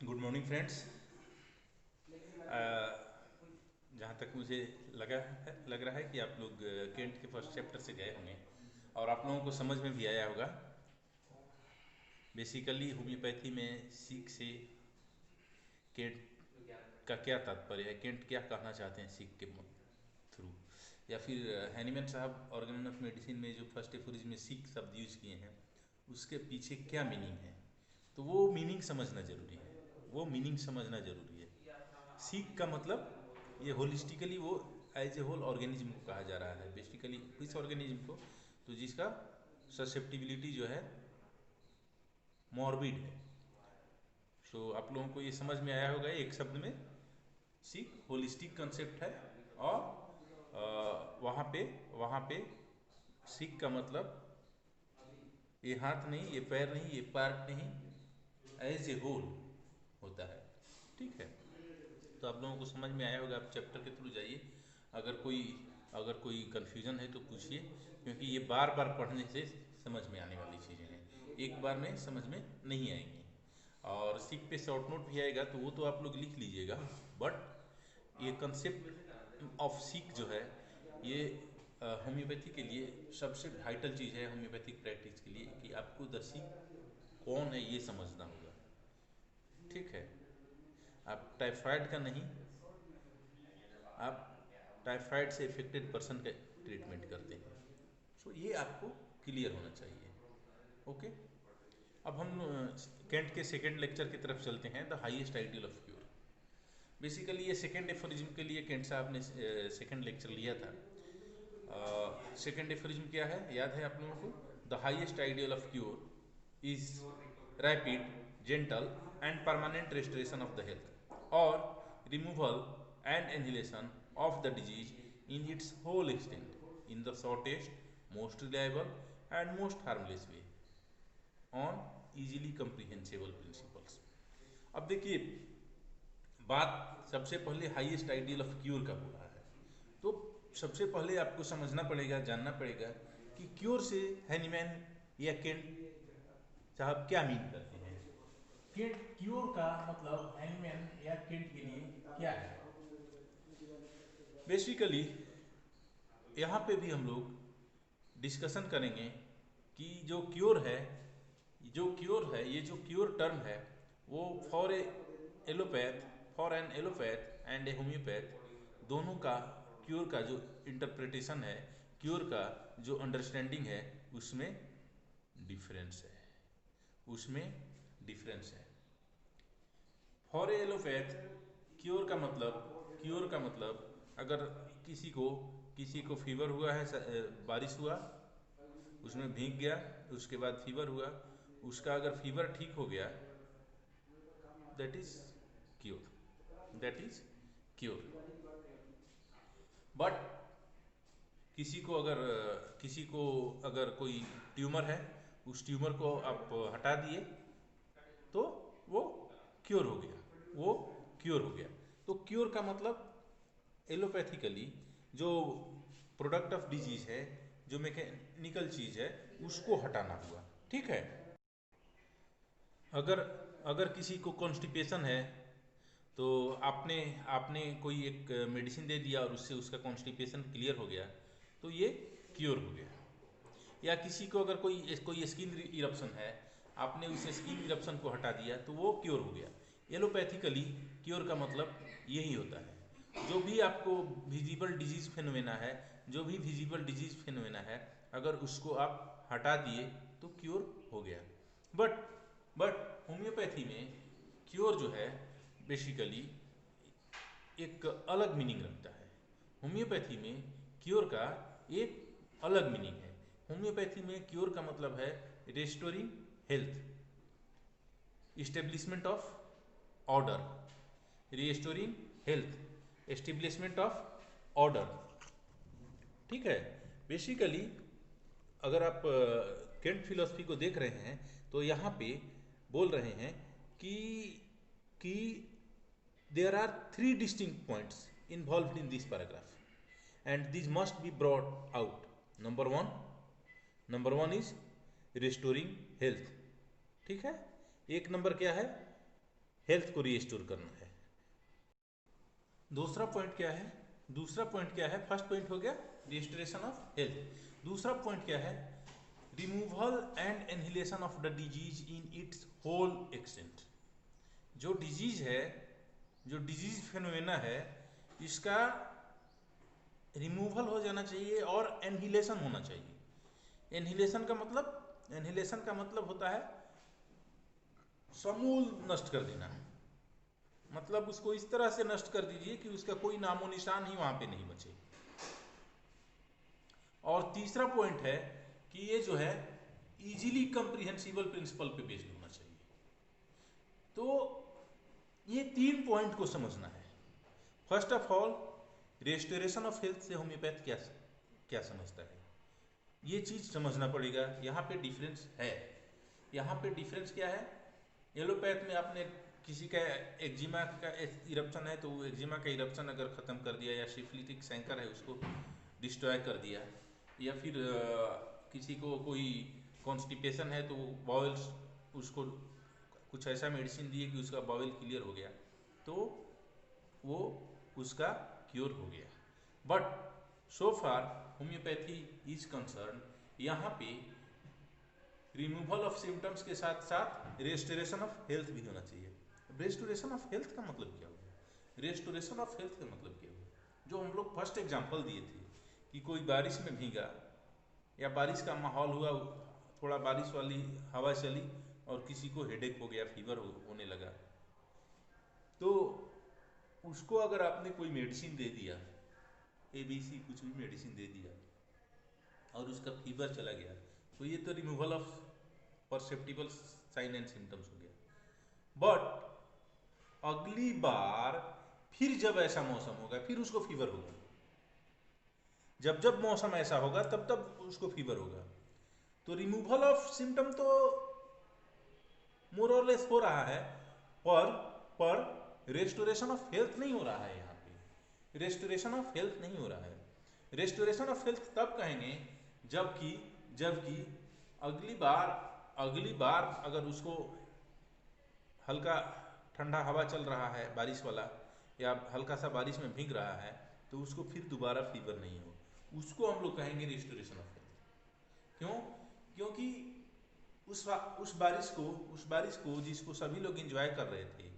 Good morning friends. जहाँ तक मुझे लग रहा है कि आप लोग केंट के फर्स्ट चैप्टर से गए होंगे और आप लोगों को समझ में भी आया होगा। बेसिकली होम्योपैथी में सीख से केंट का क्या तात्पर्य है, केंट क्या कहना चाहते हैं सीख के थ्रू, या फिर हैनीमैन साहब ऑर्गेन ऑफ मेडिसिन में जो फर्स्ट एफोरिज्म में सीख शब्द यूज किए हैं उसके पीछे क्या मीनिंग है, तो वो मीनिंग समझना जरूरी है। वो मीनिंग समझना जरूरी है। सीक का मतलब ये होलिस्टिकली वो एज ए होल ऑर्गेनिज्म को कहा जा रहा है। बेसिकली किस ऑर्गेनिज्म को, तो जिसका ससेप्टिबिलिटी जो है मॉर्बिड है। सो आप लोगों को ये समझ में आया होगा एक शब्द में सीक होलिस्टिक कंसेप्ट है। और वहाँ पे सीक का मतलब ये हाथ नहीं, ये पैर नहीं, ये पार्ट नहीं, एज ए होल होता है। ठीक है, तो आप लोगों को समझ में आया होगा। आप चैप्टर के थ्रू जाइए। अगर कोई अगर कोई कन्फ्यूज़न है तो पूछिए, क्योंकि ये बार बार पढ़ने से समझ में आने वाली चीज़ें हैं, एक बार में समझ में नहीं आएंगी। और सीख पे शॉर्ट नोट भी आएगा तो वो तो आप लोग लिख लीजिएगा। बट ये कंसेप्ट ऑफ सीख जो है ये होम्योपैथी के लिए सबसे वाइटल चीज़ है। होम्योपैथिक प्रैक्टिस के लिए कि आपको द सीख कौन है ये समझना होगा। ठीक है, आप टाइफाइड का नहीं, आप टाइफाइड से इफेक्टेड पर्सन का ट्रीटमेंट करते हैं। सो ये आपको क्लियर होना चाहिए। ओके, अब हम कैंट के सेकेंड लेक्चर की तरफ चलते हैं, the highest ideal of cure. Basically ये सेकेंड एफोरिज्म के लिए कैंट साहब ने सेकेंड लेक्चर लिया था। सेकेंड एफोरिज्म क्या है, याद है आप लोगों को? The highest ideal of cure is rapid, gentle and permanent restoration of the health और removal and annihilation of the disease in its whole extent in the shortest, most reliable and most harmless way on easily comprehensible principles। अब देखिए, बात सबसे पहले highest ideal of cure का बोला है, तो सबसे पहले आपको समझना पड़ेगा, जानना पड़ेगा कि क्योर से हैनीमैन या केंट साहब क्या मीन करते हैं। केंट क्योर का मतलब हैनीमैन या केंट के लिए क्या है। बेसिकली यहाँ पे भी हम लोग डिस्कशन करेंगे कि ये जो क्योर टर्म है वो for a allopath, for an allopath and a homeopath, दोनों का क्योर का जो इंटरप्रिटेशन है, क्योर का जो अंडरस्टैंडिंग है, उसमें डिफरेंस है। उसमें डिफरेंस है। फॉर ए एलोपैथ क्योर का मतलब अगर किसी को फीवर हुआ है, बारिश हुआ, उसमें भीग गया, उसके बाद फीवर हुआ, उसका अगर फीवर ठीक हो गया, that is cure, that is cure. But किसी को अगर कोई ट्यूमर है, उस ट्यूमर को आप हटा दिए तो वो क्योर हो गया, वो क्योर हो गया। तो क्योर का मतलब एलोपैथिकली जो प्रोडक्ट ऑफ डिजीज है, जो मैकेनिकल चीज है, उसको हटाना हुआ। ठीक है, अगर अगर किसी को कॉन्स्टिपेशन है तो आपने आपने कोई एक मेडिसिन दे दिया और उससे उसका कॉन्स्टिपेशन क्लियर हो गया, तो ये क्योर हो गया। या किसी को अगर कोई स्किन इरप्शन है, आपने उस स्किन इरप्शन को हटा दिया तो वो क्योर हो गया। एलोपैथिकली क्योर का मतलब यही होता है। जो भी आपको विजिबल डिजीज फिनोमेना है, जो भी विजिबल डिजीज फिनोमेना है, अगर उसको आप हटा दिए तो क्योर हो गया। बट बट होम्योपैथी में क्योर जो है बेसिकली एक अलग मीनिंग रखता है। होम्योपैथी में क्योर का एक अलग मीनिंग है। होम्योपैथी में क्योर का मतलब है restoring health, establishment of order, restoring health, establishment of order. ठीक है, बेसिकली अगर आप केंट फिलोसफी को देख रहे हैं तो यहाँ पे बोल रहे हैं कि कि there are three distinct points involved in this paragraph and these must be brought out. number one Number one is restoring health। ठीक है, एक नंबर क्या है? हेल्थ को रिस्टोर करना है। दूसरा पॉइंट क्या है? दूसरा पॉइंट क्या है? फर्स्ट पॉइंट हो गया रिस्टोरेशन ऑफ हेल्थ। दूसरा पॉइंट क्या है? Removal and annihilation of the disease in its whole extent. जो डिजीज है, जो डिजीज फेनोमेना है, इसका रिमूवल हो जाना चाहिए और एनहिलेशन होना चाहिए। एनहिलेशन का मतलब, एनहिलेशन का मतलब होता है समूल नष्ट कर देना। मतलब उसको इस तरह से नष्ट कर दीजिए कि उसका कोई नामो निशान ही वहां पे नहीं बचे। और तीसरा पॉइंट है कि ये जो है इजीली कंप्रीहेंसिबल प्रिंसिपल पे बेस्ड होना चाहिए। तो ये 3 पॉइंट को समझना है। First of all, restoration of health से होम्योपैथ क्या क्या समझता है, ये चीज समझना पड़ेगा। यहाँ पे डिफरेंस है। यहाँ पे डिफरेंस क्या है? एलोपैथ में आपने किसी का एक्जिमा का इरप्शन है तो वो एक्जिमा का इरप्शन अगर ख़त्म कर दिया, या सिफिलिटिक सैंकर है उसको डिस्ट्रॉय कर दिया, या फिर किसी को कोई कॉन्स्टिपेशन है तो बॉयल्स, उसको कुछ ऐसा मेडिसिन दिए कि उसका बॉयल क्लियर हो गया, तो वो उसका क्योर हो गया। But so far homeopathy is concern, यहाँ पे रिमूवल ऑफ सिम्टम्स के साथ साथ रेस्टोरेशन ऑफ हेल्थ भी होना चाहिए। रेस्टोरेशन ऑफ हेल्थ का मतलब क्या हुआ? रेस्टोरेशन ऑफ हेल्थ का मतलब क्या हुआ? जो हम लोग फर्स्ट एग्जांपल दिए थे कि कोई बारिश में भीगा, या बारिश का माहौल हुआ, थोड़ा बारिश वाली हवा चली और किसी को हेडेक हो गया, फीवर होने लगा, तो उसको अगर आपने कोई मेडिसिन दे दिया, ABC कुछ भी मेडिसिन दे दिया, और उसका फीवर चला गया, तो ये तो removal of perceptible sign and symptoms हो गया। बट अगली बार फिर जब ऐसा मौसम होगा, फिर उसको फीवर होगा। जब जब मौसम ऐसा होगा तब तब उसको फीवर होगा। तो रिमूवल ऑफ सिम्टम तो मोर और लेस हो रहा है, पर रेस्टोरेशन ऑफ हेल्थ नहीं हो रहा है। यहाँ पे रेस्टोरेशन ऑफ हेल्थ नहीं हो रहा है। रेस्टोरेशन ऑफ हेल्थ तब कहेंगे जबकि जबकि अगली बार अगर उसको हल्का ठंडा हवा चल रहा है बारिश वाला, या हल्का सा बारिश में भीग रहा है, तो उसको फिर दोबारा फीवर नहीं हो, उसको हम लोग कहेंगे रिस्टोरेशन ऑफ हेल्थ। क्यों? क्योंकि उस बारिश को जिसको सभी लोग एंजॉय कर रहे थे,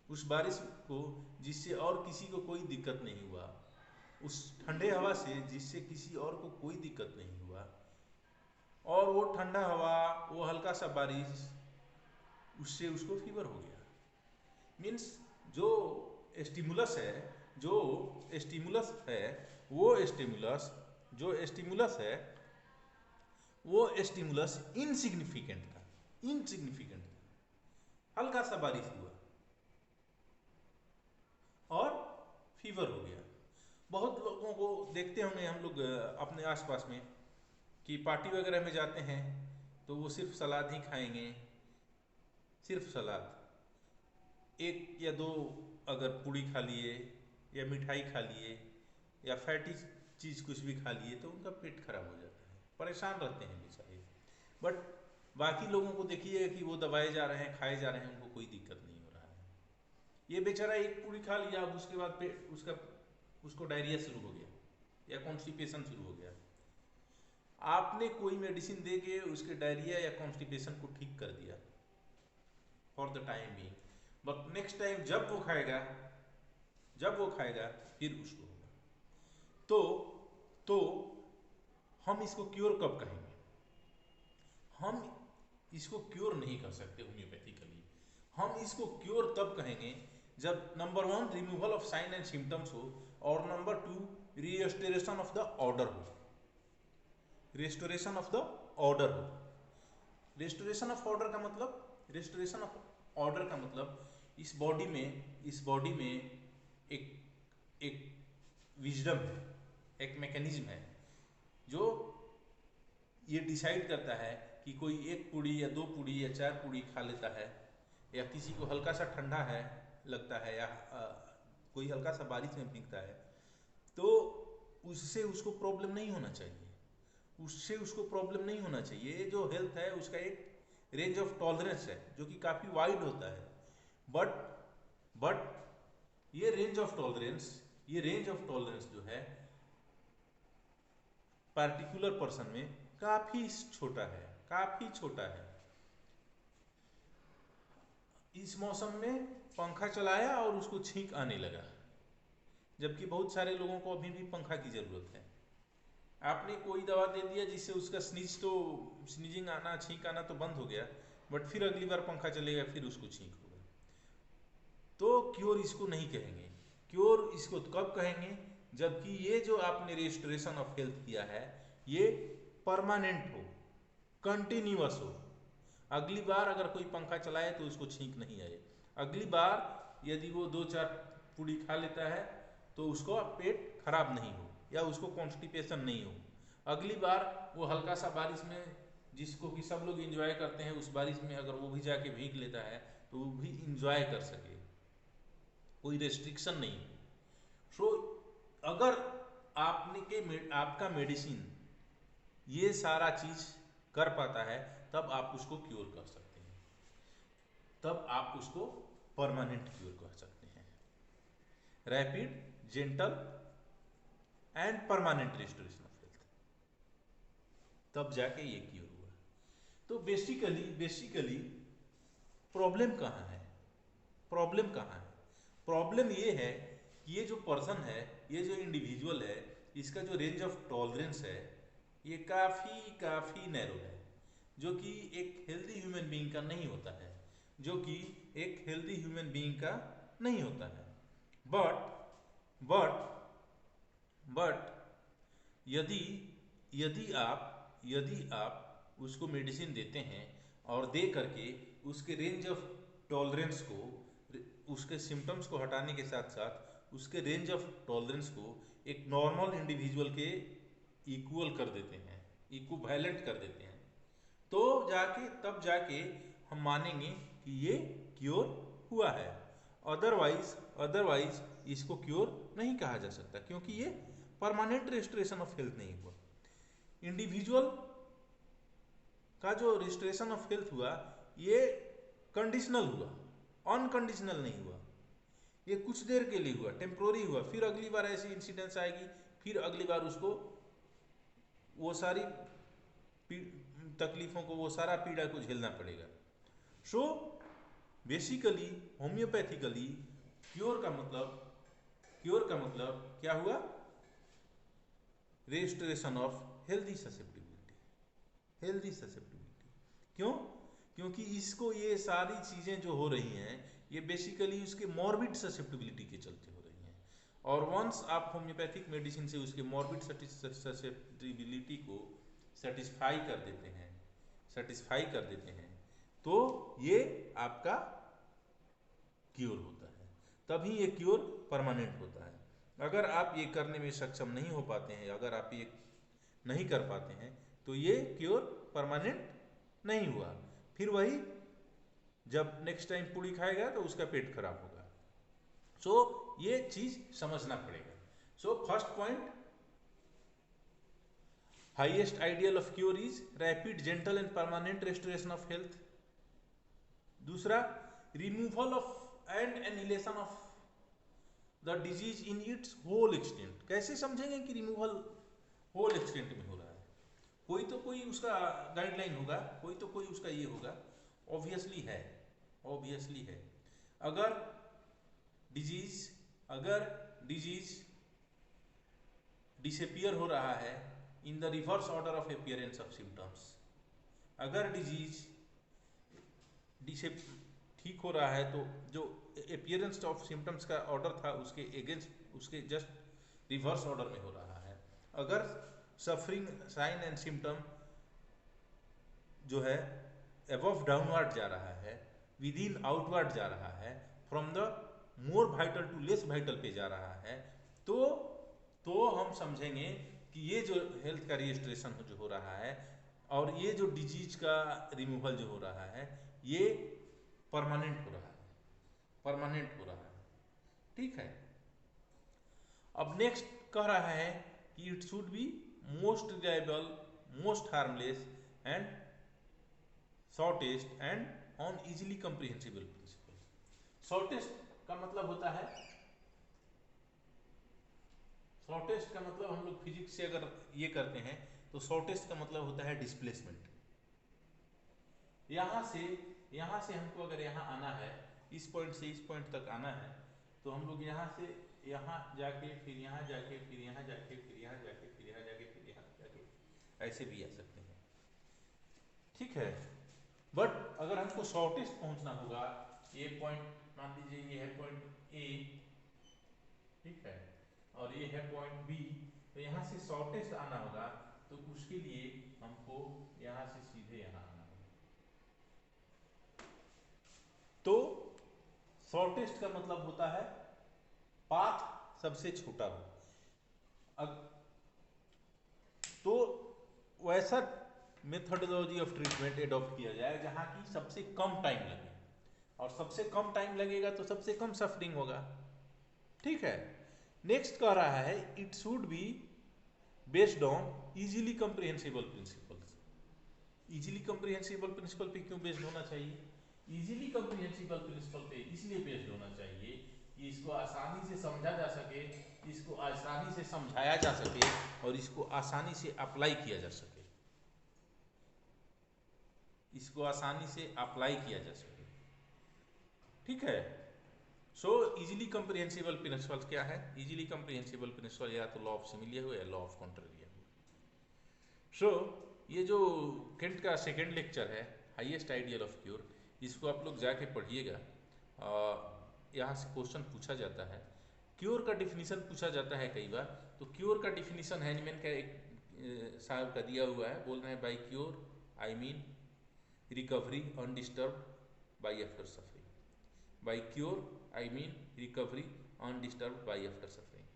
उस बारिश को जिससे और किसी को कोई दिक्कत नहीं हुआ, उस ठंडे हवा से जिससे किसी और को कोई दिक्कत नहीं हुआ, और वो ठंडा हवा, वो हल्का सा बारिश, उससे उसको फीवर हो गया। मीन्स जो स्टिमुलस है, जो स्टिमुलस है वो स्टिमुलस जो स्टिमुलस है वो स्टिमुलस इनसिग्निफिकेंट था, इनसिग्निफिकेंट था। हल्का सा बारिश हुआ और फीवर हो गया। बहुत लोगों को देखते होंगे हम लोग अपने आसपास में कि पार्टी वगैरह में जाते हैं तो वो सिर्फ सलाद ही खाएंगे, सिर्फ सलाद, एक या दो अगर पूड़ी खा लिए या मिठाई खा लिए या फैटी चीज़ कुछ भी खा लिए तो उनका पेट खराब हो जाता है, परेशान रहते हैं बेचारे। बट बाकी लोगों को देखिए कि वो दबाए जा रहे हैं, खाए जा रहे हैं, उनको कोई दिक्कत नहीं हो रहा है। ये बेचारा एक पूड़ी खा लिया, अब उसके बाद पेट उसको डायरिया शुरू हो गया या कॉन्स्टिपेशन शुरू हो गया। आपने कोई मेडिसिन दे के उसके डायरिया या कॉन्स्टिपेशन को ठीक कर दिया for the time being, but next time जब वो खाएगा फिर उसको होगा। तो हम इसको क्योर कब कहेंगे? हम इसको क्योर नहीं कर सकते होम्योपैथिकली। हम इसको क्योर तब कहेंगे जब number 1 removal of sine and symptoms हो, और number 2 restoration of the order हो। रेस्टोरेशन ऑफ द ऑर्डर हो। रेस्टोरेशन ऑफ ऑर्डर का मतलब, रेस्टोरेशन ऑफ ऑर्डर का मतलब इस बॉडी में एक एक विजडम है, एक मैकेनिज्म है जो ये डिसाइड करता है कि कोई एक पूड़ी या दो पूड़ी या चार पूड़ी खा लेता है, या किसी को हल्का सा ठंडा है लगता है, या कोई हल्का सा बारिश में भीगता है, तो उससे उसको प्रॉब्लम नहीं होना चाहिए, उससे उसको प्रॉब्लम नहीं होना चाहिए। ये जो हेल्थ है उसका एक रेंज ऑफ टॉलरेंस है जो कि काफ़ी वाइड होता है। बट बट ये रेंज ऑफ टॉलरेंस जो है पार्टिकुलर पर्सन में काफी छोटा है, काफी छोटा है। इस मौसम में पंखा चलाया और उसको छींक आने लगा, जबकि बहुत सारे लोगों को अभी भी पंखा की जरूरत है। आपने कोई दवा दे दिया जिससे उसका स्नीजिंग आना, छींक आना तो बंद हो गया, बट फिर अगली बार पंखा चलेगा, फिर उसको छींक होगा। तो क्योर इसको नहीं कहेंगे। क्योर इसको कब कहेंगे, जबकि ये जो आपने रेस्टोरेशन ऑफ हेल्थ किया है ये परमानेंट हो, कंटिन्यूअस हो। अगली बार अगर कोई पंखा चलाए तो उसको छींक नहीं आए। अगली बार यदि वो 2-4 पूड़ी खा लेता है तो उसको पेट खराब नहीं हो या उसको कॉन्स्टिपेशन नहीं हो। अगली बार वो हल्का सा बारिश में, जिसको कि सब लोग इंजॉय करते हैं, उस बारिश में अगर वो भी जाके भीग लेता है तो वो भी इंजॉय कर सके, कोई रेस्ट्रिक्शन नहीं है। सो अगर आपका मेडिसिन ये सारा चीज कर पाता है तब आप उसको क्योर कर सकते हैं, तब आप उसको परमानेंट क्योर कर सकते हैं। Rapid, gentle and permanent restoration of health, तब जाके ये क्योर हुआ। तो बेसिकली प्रॉब्लम कहाँ है? प्रॉब्लम ये है कि ये जो पर्सन है, ये जो इंडिविजुअल है, इसका जो रेंज ऑफ टॉलरेंस है ये काफ़ी नैरो है, जो कि एक हेल्दी ह्यूमन बीइंग का नहीं होता है, बट बट यदि आप उसको मेडिसिन देते हैं और दे करके उसके रेंज ऑफ टॉलरेंस को, उसके सिम्टम्स को हटाने के साथ साथ उसके रेंज ऑफ टॉलरेंस को एक नॉर्मल इंडिविजुअल के इक्वल कर देते हैं, इक्विवेलेंट कर देते हैं, तो तब जाके हम मानेंगे कि ये क्योर हुआ है। अदरवाइज इसको क्योर नहीं कहा जा सकता, क्योंकि ये परमानेंट रेस्टोरेशन ऑफ हेल्थ नहीं हुआ। इंडिविजुअल का जो रेस्टोरेशन ऑफ हेल्थ हुआ ये कंडीशनल हुआ, अनकंडीशनल नहीं हुआ। ये कुछ देर के लिए हुआ, टेम्पोररी हुआ, फिर अगली बार ऐसी इंसिडेंस आएगी, फिर अगली बार उसको वो सारी तकलीफों को, वो सारा पीड़ा को झेलना पड़ेगा। सो बेसिकली होम्योपैथिकली क्योर का मतलब क्या हुआ? Restoration of healthy susceptibility. क्यों? क्योंकि इसको ये सारी चीजें जो हो रही हैं ये बेसिकली उसके मॉर्बिड ससेप्टिबिलिटी के चलते हो रही हैं, और वंस आप होम्योपैथिक मेडिसिन से उसके मॉर्बिड ससेप्टिबिलिटी को सेटिस्फाई कर देते हैं तो ये आपका क्योर होता है, तभी ये क्योर परमानेंट होता है। अगर आप ये करने में सक्षम नहीं हो पाते हैं, अगर आप ये नहीं कर पाते हैं तो ये क्योर परमानेंट नहीं हुआ। फिर वही, जब नेक्स्ट टाइम पूड़ी खाएगा तो उसका पेट खराब होगा। सो ये चीज समझना पड़ेगा। So first point, highest ideal of cure is rapid, gentle and permanent restoration of health. दूसरा, removal of and annihilation of the disease in its whole extent. कैसे समझेंगे कि रिमूवल होल एक्सटेंट में हो रहा है? कोई तो कोई उसका गाइडलाइन होगा, कोई तो कोई उसका ये होगा, ऑब्वियसली है। अगर डिजीज डिसअपियर हो रहा है in the reverse order of appearance of symptoms, अगर डिजीज ठीक हो रहा है तो जो अपीयरेंस ऑफ सिम्टम्स का ऑर्डर था उसके अगेंस्ट, उसके जस्ट रिवर्स ऑर्डर में हो रहा है। अगर सफरिंग साइन एंड सिम्टम जो है अबव डाउनवर्ड जा रहा है, विद इन आउटवर्ड जा रहा है, from the more vital to less vital पे जा रहा है, तो हम समझेंगे कि ये जो हेल्थ का रजिस्ट्रेशन जो हो रहा है और ये जो डिजीज का रिमूवल जो हो रहा है ये परमानेंट हो रहा है। ठीक है। अब नेक्स्ट कह रहा है कि it should be most reliable, most harmless and shortest and on easily comprehensible principle. Shortest का मतलब होता है, शॉर्टेस्ट का मतलब हम लोग फिजिक्स से अगर ये करते हैं तो शॉर्टेस्ट का मतलब होता है डिस्प्लेसमेंट। यहाँ से हमको अगर यहाँ आना है, इस पॉइंट से इस पॉइंट तक आना है, तो हम लोग यहाँ से यहाँ जाके फिर यहाँ जाके फिर यहाँ जाके फिर यहाँ जाके फिर यहाँ जाके फिर यहाँ जाके ऐसे भी आ सकते हैं, ठीक है। बट अगर हमको शॉर्टेस्ट पहुंचना होगा, ये पॉइंट मान लीजिए ये है पॉइंट ए, ठीक है, और ये है पॉइंट बी, तो यहाँ से शॉर्टेस्ट आना होगा, तो उसके लिए हमको यहाँ से सीधे यहाँ आना होगा। तो शॉर्टेस्ट का मतलब होता है पाथ सबसे छोटा हो। तो वैसा मेथोडोलॉजी ऑफ ट्रीटमेंट एडॉप्ट किया जाए जहां की सबसे कम टाइम लगे, और सबसे कम टाइम लगेगा तो सबसे कम सफरिंग होगा, ठीक है। नेक्स्ट कह रहा है it should be based on easily comprehensible principles. Easily comprehensible principle पे क्यों बेस्ड होना चाहिए? इजीली कंप्रिहेंसिबल प्रिंसिपल पे इसलिए बेस्ड होना चाहिए कि इसको आसानी से समझा जा सके, इसको आसानी से समझाया जा सके, और इसको आसानी से अप्लाई किया जा सके, इसको आसानी से अप्लाई किया जा सके, ठीक है। सो इजीली कंप्रिहेंसिबल प्रिंसिपल क्या है? इजीली कंप्रिहेंसिबल प्रिंसिपल या तो लॉ ऑफ सिमिली हो या लॉ ऑफ कॉन्ट्रेरियन हो। सो ये जो केंट का सेकेंड लेक्चर है, हाईएस्ट आइडियल ऑफ क्योर, इसको आप लोग जाके पढ़िएगा। यहाँ से क्वेश्चन पूछा जाता है, क्योर का डिफिनीशन पूछा जाता है कई बार। तो क्योर का डिफिनीशन हैनीमैन का एक साहब का दिया हुआ है, बोल रहे हैं by cure I mean recovery undisturbed by after suffering. By cure I mean recovery undisturbed by after suffering.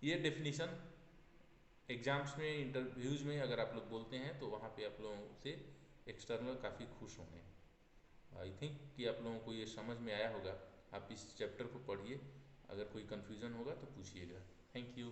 ये डेफिनीशन एग्जाम्स में, इंटरव्यूज़ में अगर आप लोग बोलते हैं तो वहाँ पे आप लोगों से एक्सटर्नल काफ़ी खुश होंगे। आई थिंक कि आप लोगों को ये समझ में आया होगा। आप इस चैप्टर को पढ़िए, अगर कोई कन्फ्यूज़न होगा तो पूछिएगा। Thank you.